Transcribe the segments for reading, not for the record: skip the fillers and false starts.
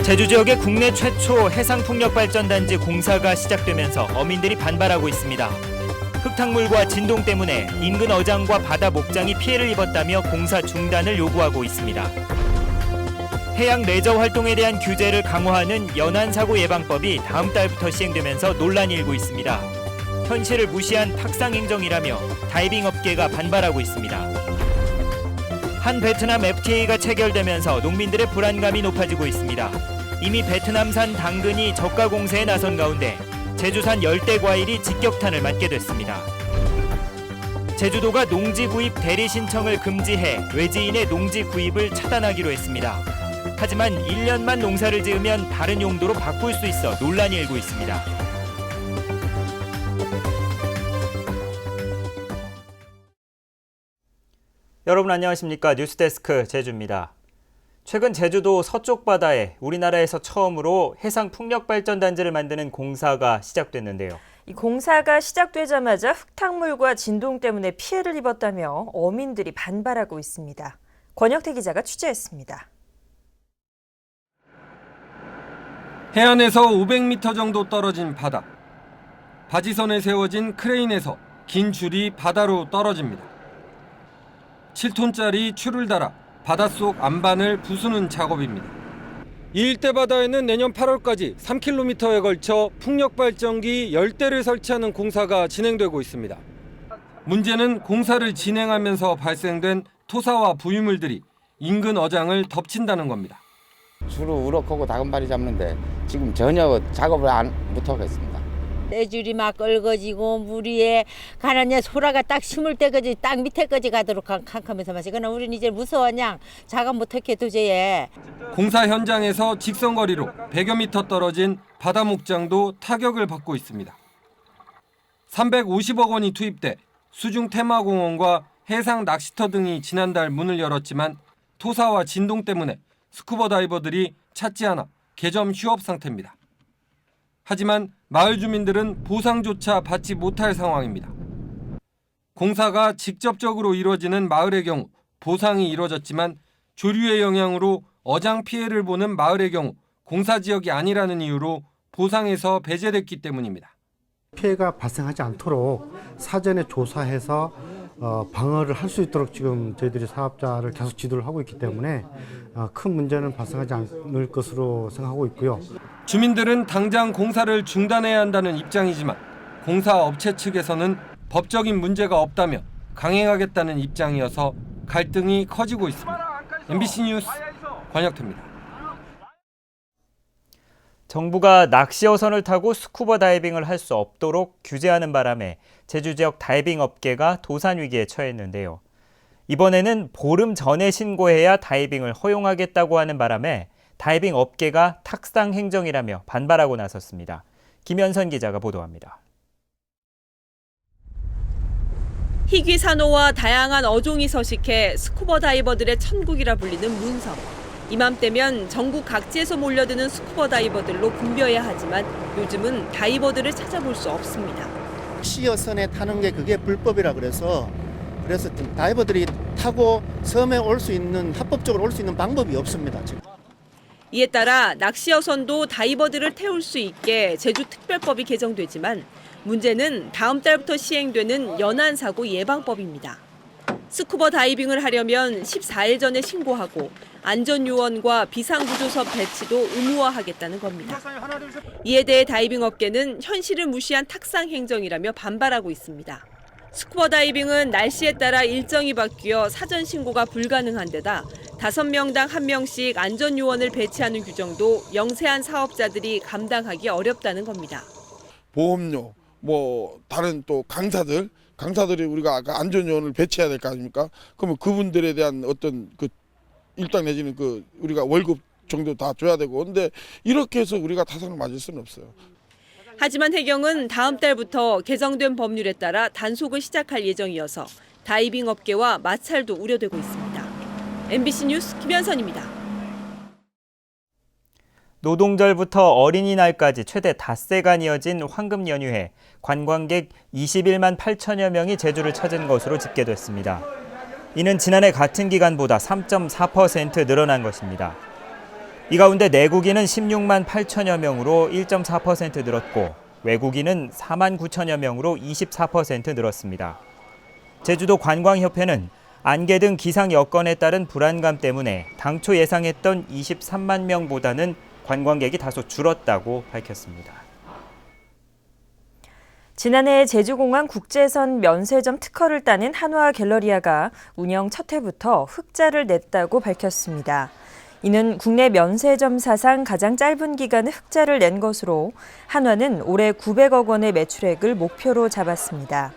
제주 지역의 국내 최초 해상풍력발전단지 공사가 시작되면서 어민들이 반발하고 있습니다. 흙탕물과 진동 때문에 인근 어장과 바다 목장이 피해를 입었다며 공사 중단을 요구하고 있습니다. 해양 레저 활동에 대한 규제를 강화하는 연안사고 예방법이 다음 달부터 시행되면서 논란이 일고 있습니다. 현실을 무시한 탁상 행정이라며 다이빙 업계가 반발하고 있습니다. 한 베트남 FTA가 체결되면서 농민들의 불안감이 높아지고 있습니다. 이미 베트남산 당근이 저가 공세에 나선 가운데 제주산 열대 과일이 직격탄을 맞게 됐습니다. 제주도가 농지 구입 대리 신청을 금지해 외지인의 농지 구입을 차단하기로 했습니다. 하지만 1년만 농사를 지으면 다른 용도로 바꿀 수 있어 논란이 일고 있습니다. 여러분 안녕하십니까? 뉴스데스크 제주입니다. 최근 제주도 서쪽 바다에 우리나라에서 처음으로 해상 풍력발전단지를 만드는 공사가 시작됐는데요. 이 공사가 시작되자마자 흙탕물과 진동 때문에 피해를 입었다며 어민들이 반발하고 있습니다. 권혁태 기자가 취재했습니다. 해안에서 500m 정도 떨어진 바다. 바지선에 세워진 크레인에서 긴 줄이 바다로 떨어집니다. 7톤짜리 줄을 달아 바닷속 안반을 부수는 작업입니다. 이 일대 바다에는 내년 8월까지 3km에 걸쳐 풍력발전기 10대를 설치하는 공사가 진행되고 있습니다. 문제는 공사를 진행하면서 발생된 토사와 부유물들이 인근 어장을 덮친다는 겁니다. 주로 우럭하고 다금바리 잡는데 지금 전혀 작업을 못하겠습니다. 떼줄이 막 얽어지고 물 위에 가라냐 소라가 딱 심을 때까지 딱 밑에까지 가도록 캄캄해서 마시. 그러나 우리는 이제 무서워냥 작업 못하게 도저히. 공사 현장에서 직선거리로 100여 미터 떨어진 바다 목장도 타격을 받고 있습니다. 350억 원이 투입돼 수중 테마공원과 해상 낚시터 등이 지난달 문을 열었지만 토사와 진동 때문에 스쿠버 다이버들이 찾지 않아 개점 휴업 상태입니다. 하지만 마을 주민들은 보상조차 받지 못할 상황입니다. 공사가 직접적으로 이루어지는 마을의 경우 보상이 이루어졌지만 조류의 영향으로 어장 피해를 보는 마을의 경우 공사 지역이 아니라는 이유로 보상에서 배제됐기 때문입니다. 피해가 발생하지 않도록 사전에 조사해서 방어를 할 수 있도록 지금 저희들이 사업자를 계속 지도를 하고 있기 때문에 큰 문제는 발생하지 않을 것으로 생각하고 있고요. 주민들은 당장 공사를 중단해야 한다는 입장이지만 공사업체 측에서는 법적인 문제가 없다며 강행하겠다는 입장이어서 갈등이 커지고 있습니다. MBC 뉴스 권혁태입니다. 정부가 낚시 어선을 타고 스쿠버 다이빙을 할 수 없도록 규제하는 바람에 제주 지역 다이빙 업계가 도산 위기에 처했는데요. 이번에는 보름 전에 신고해야 다이빙을 허용하겠다고 하는 바람에 다이빙 업계가 탁상 행정이라며 반발하고 나섰습니다. 김현선 기자가 보도합니다. 희귀 산호와 다양한 어종이 서식해 스쿠버 다이버들의 천국이라 불리는 문섬. 이맘때면 전국 각지에서 몰려드는 스쿠버 다이버들로 붐벼야 하지만 요즘은 다이버들을 찾아볼 수 없습니다. 시어선에 타는 게 그게 불법이라 그래서 다이버들이 타고 섬에 올 수 있는 합법적으로 올 수 있는 방법이 없습니다. 지금. 이에 따라 낚시어선도 다이버들을 태울 수 있게 제주특별법이 개정되지만 문제는 다음 달부터 시행되는 연안사고 예방법입니다. 스쿠버 다이빙을 하려면 14일 전에 신고하고 안전요원과 비상구조섭 배치도 의무화하겠다는 겁니다. 이에 대해 다이빙 업계는 현실을 무시한 탁상 행정이라며 반발하고 있습니다. 스쿠버 다이빙은 날씨에 따라 일정이 바뀌어 사전 신고가 불가능한 데다 5명당 1명씩 안전요원을 배치하는 규정도 영세한 사업자들이 감당하기 어렵다는 겁니다. 보험료, 다른 또 강사들이 우리가 안전요원을 배치해야 될 거 아닙니까? 그러면 그분들에 대한 어떤 일당 내지는 우리가 월급 정도 다 줘야 되고, 근데 이렇게 해서 우리가 타산을 맞을 수는 없어요. 하지만 해경은 다음 달부터 개정된 법률에 따라 단속을 시작할 예정이어서 다이빙 업계와 마찰도 우려되고 있습니다. MBC 뉴스 김현선입니다. 노동절부터 어린이날까지 최대 닷새간 이어진 황금 연휴에 관광객 21만 8천여 명이 제주를 찾은 것으로 집계됐습니다. 이는 지난해 같은 기간보다 3.4% 늘어난 것입니다. 이 가운데 내국인은 16만 8천여 명으로 1.4% 늘었고 외국인은 4만 9천여 명으로 24% 늘었습니다. 제주도 관광협회는 안개 등 기상 여건에 따른 불안감 때문에 당초 예상했던 23만 명보다는 관광객이 다소 줄었다고 밝혔습니다. 지난해 제주공항 국제선 면세점 특허를 따낸 한화 갤러리아가 운영 첫 해부터 흑자를 냈다고 밝혔습니다. 이는 국내 면세점 사상 가장 짧은 기간에 흑자를 낸 것으로 한화는 올해 900억 원의 매출액을 목표로 잡았습니다.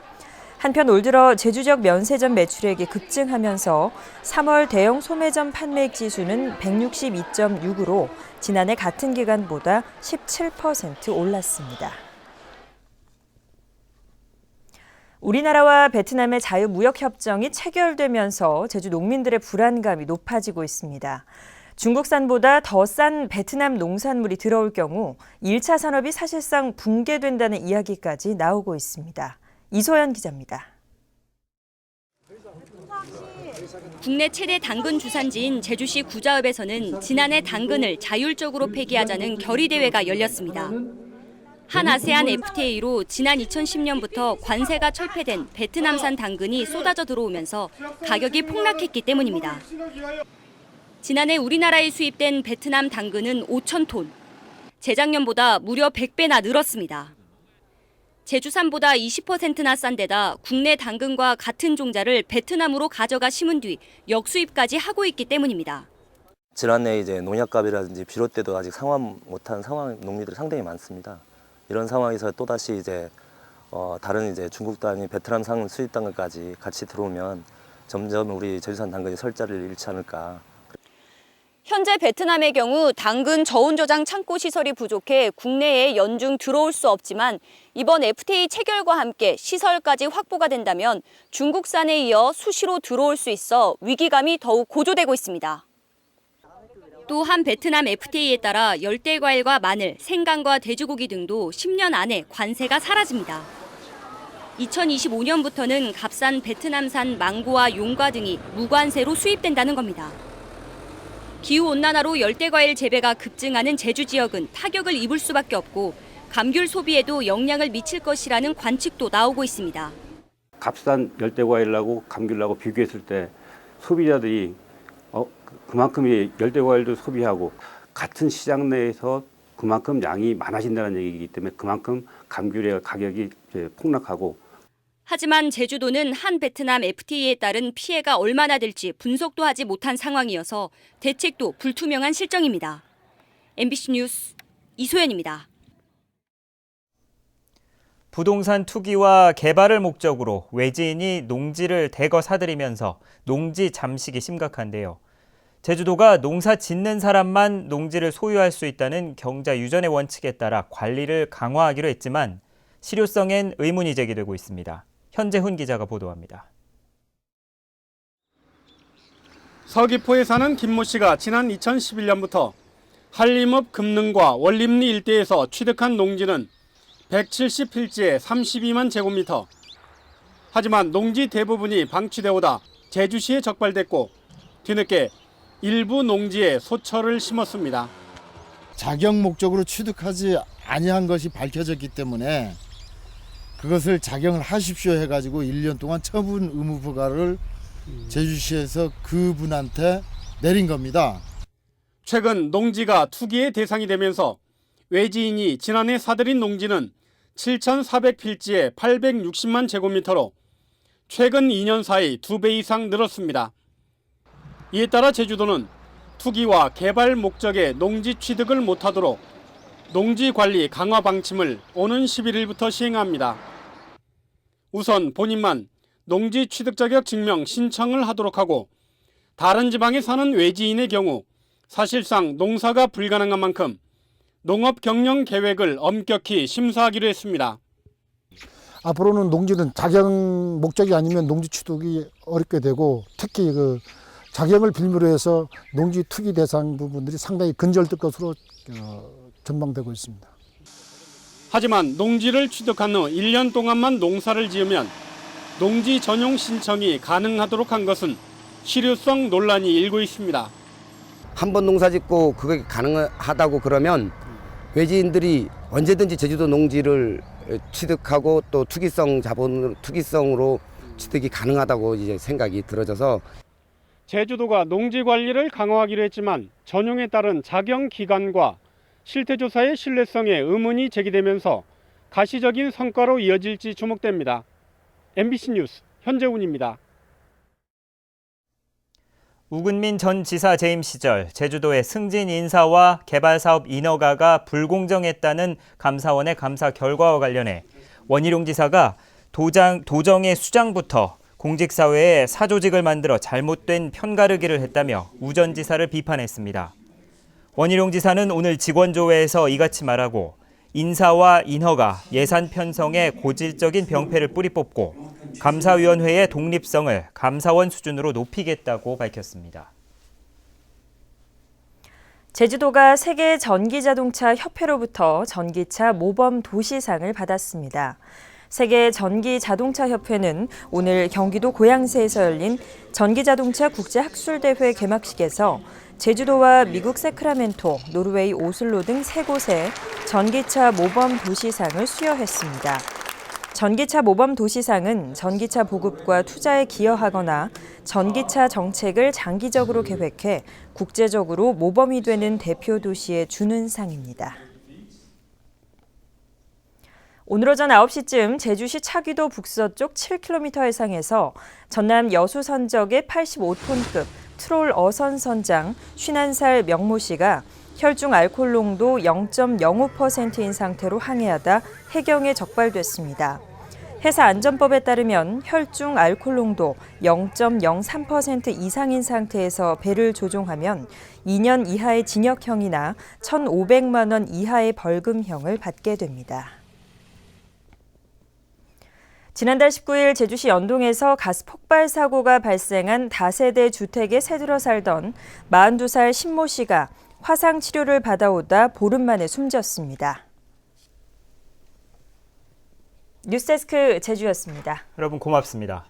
한편 올 들어 제주적 면세점 매출액이 급증하면서 3월 대형 소매점 판매액 지수는 162.6으로 지난해 같은 기간보다 17% 올랐습니다. 우리나라와 베트남의 자유무역협정이 체결되면서 제주 농민들의 불안감이 높아지고 있습니다. 중국산보다 더 싼 베트남 농산물이 들어올 경우 1차 산업이 사실상 붕괴된다는 이야기까지 나오고 있습니다. 이소연 기자입니다. 국내 최대 당근 주산지인 제주시 구자읍에서는 지난해 당근을 자율적으로 폐기하자는 결의대회가 열렸습니다. 한 아세안 FTA로 지난 2010년부터 관세가 철폐된 베트남산 당근이 쏟아져 들어오면서 가격이 폭락했기 때문입니다. 지난해 우리나라에 수입된 베트남 당근은 5,000톤, 재작년보다 무려 100배나 늘었습니다. 제주산보다 20%나 싼 데다 국내 당근과 같은 종자를 베트남으로 가져가 심은 뒤 역수입까지 하고 있기 때문입니다. 지난해 이제 농약값이라든지 비료 때도 아직 상환 못한 상황 농민들이 상당히 많습니다. 이런 상황에서 또다시 이제 다른 이제 중국 단위 베트남산 수입 당근까지 같이 들어오면 점점 우리 제주산 당근이 설자를 잃지 않을까. 현재 베트남의 경우 당근 저온 저장 창고 시설이 부족해 국내에 연중 들어올 수 없지만 이번 FTA 체결과 함께 시설까지 확보가 된다면 중국산에 이어 수시로 들어올 수 있어 위기감이 더욱 고조되고 있습니다. 또한 베트남 FTA에 따라 열대과일과 마늘, 생강과 돼지고기 등도 10년 안에 관세가 사라집니다. 2025년부터는 값싼 베트남산 망고와 용과 등이 무관세로 수입된다는 겁니다. 기후온난화로 열대과일 재배가 급증하는 제주 지역은 타격을 입을 수밖에 없고 감귤 소비에도 영향을 미칠 것이라는 관측도 나오고 있습니다. 값싼 열대과일하고 감귤하고 비교했을 때 소비자들이 그만큼 열대과일도 소비하고 같은 시장 내에서 그만큼 양이 많아진다는 얘기이기 때문에 그만큼 감귤의 가격이 폭락하고 하지만 제주도는 한 베트남 FTA에 따른 피해가 얼마나 될지 분석도 하지 못한 상황이어서 대책도 불투명한 실정입니다. MBC 뉴스 이소연입니다. 부동산 투기와 개발을 목적으로 외지인이 농지를 대거 사들이면서 농지 잠식이 심각한데요. 제주도가 농사 짓는 사람만 농지를 소유할 수 있다는 경자 유전의 원칙에 따라 관리를 강화하기로 했지만 실효성엔 의문이 제기되고 있습니다. 현재훈 기자가 보도합니다. 서귀포에 사는 김모 씨가 지난 2011년부터 한림읍 금능과 원림리 일대에서 취득한 농지는 170필지에 32만 제곱미터. 하지만 농지 대부분이 방치돼 오다 제주시에 적발됐고 뒤늦게 일부 농지에 소철을 심었습니다. 자격 목적으로 취득하지 아니한 것이 밝혀졌기 때문에 그것을 작용을 하십시오 해가지고 1년 동안 처분 의무 부과를 제주시에서 그분한테 내린 겁니다. 최근 농지가 투기의 대상이 되면서 외지인이 지난해 사들인 농지는 7,400필지에 860만 제곱미터로 최근 2년 사이 2배 이상 늘었습니다. 이에 따라 제주도는 투기와 개발 목적의 농지 취득을 못하도록 농지 관리 강화 방침을 오는 11일부터 시행합니다. 우선 본인만 농지 취득 자격 증명 신청을 하도록 하고 다른 지방에 사는 외지인의 경우 사실상 농사가 불가능한 만큼 농업 경영 계획을 엄격히 심사하기로 했습니다. 앞으로는 농지는 자격 목적이 아니면 농지 취득이 어렵게 되고 특히 그 자격을 빌미로 해서 농지 투기 대상 부분들이 상당히 근절될 것으로 전망되고 있습니다. 하지만 농지를 취득한 후 1년 동안만 농사를 지으면 농지 전용 신청이 가능하도록 한 것은 실효성 논란이 일고 있습니다. 한 번 농사 짓고 그게 가능하다고 그러면 외지인들이 언제든지 제주도 농지를 취득하고 또 투기성으로 취득이 가능하다고 이제 생각이 들어져서 제주도가 농지 관리를 강화하기로 했지만 전용에 따른 자경 기간과 실태조사의 신뢰성에 의문이 제기되면서 가시적인 성과로 이어질지 주목됩니다. MBC 뉴스 현재훈입니다. 우근민 전 지사 재임 시절 제주도의 승진 인사와 개발사업 인허가가 불공정했다는 감사원의 감사 결과와 관련해 원희룡 지사가 도정의 수장부터 공직사회에 사조직을 만들어 잘못된 편가르기를 했다며 우 전 지사를 비판했습니다. 원희룡 지사는 오늘 직원조회에서 이같이 말하고 인사와 인허가, 예산 편성에 고질적인 병폐를 뿌리 뽑고 감사위원회의 독립성을 감사원 수준으로 높이겠다고 밝혔습니다. 제주도가 세계 전기자동차 협회로부터 전기차 모범 도시상을 받았습니다. 세계 전기자동차협회는 오늘 경기도 고양시에서 열린 전기자동차 국제학술대회 개막식에서 제주도와 미국 세크라멘토, 노르웨이 오슬로 등 3곳에 전기차 모범 도시상을 수여했습니다. 전기차 모범 도시상은 전기차 보급과 투자에 기여하거나 전기차 정책을 장기적으로 계획해 국제적으로 모범이 되는 대표 도시에 주는 상입니다. 오늘 오전 9시쯤 제주시 차귀도 북서쪽 7km 해상에서 전남 여수 선적의 85톤급 트롤 어선 선장 51살 명모 씨가 혈중 알코올 농도 0.05%인 상태로 항해하다 해경에 적발됐습니다. 해사안전법에 따르면 혈중 알코올 농도 0.03% 이상인 상태에서 배를 조종하면 2년 이하의 징역형이나 1,500만 원 이하의 벌금형을 받게 됩니다. 지난달 19일 제주시 연동에서 가스 폭발 사고가 발생한 다세대 주택에 새들어 살던 42살 신모 씨가 화상 치료를 받아오다 보름 만에 숨졌습니다. 뉴스데스크 제주였습니다. 여러분 고맙습니다.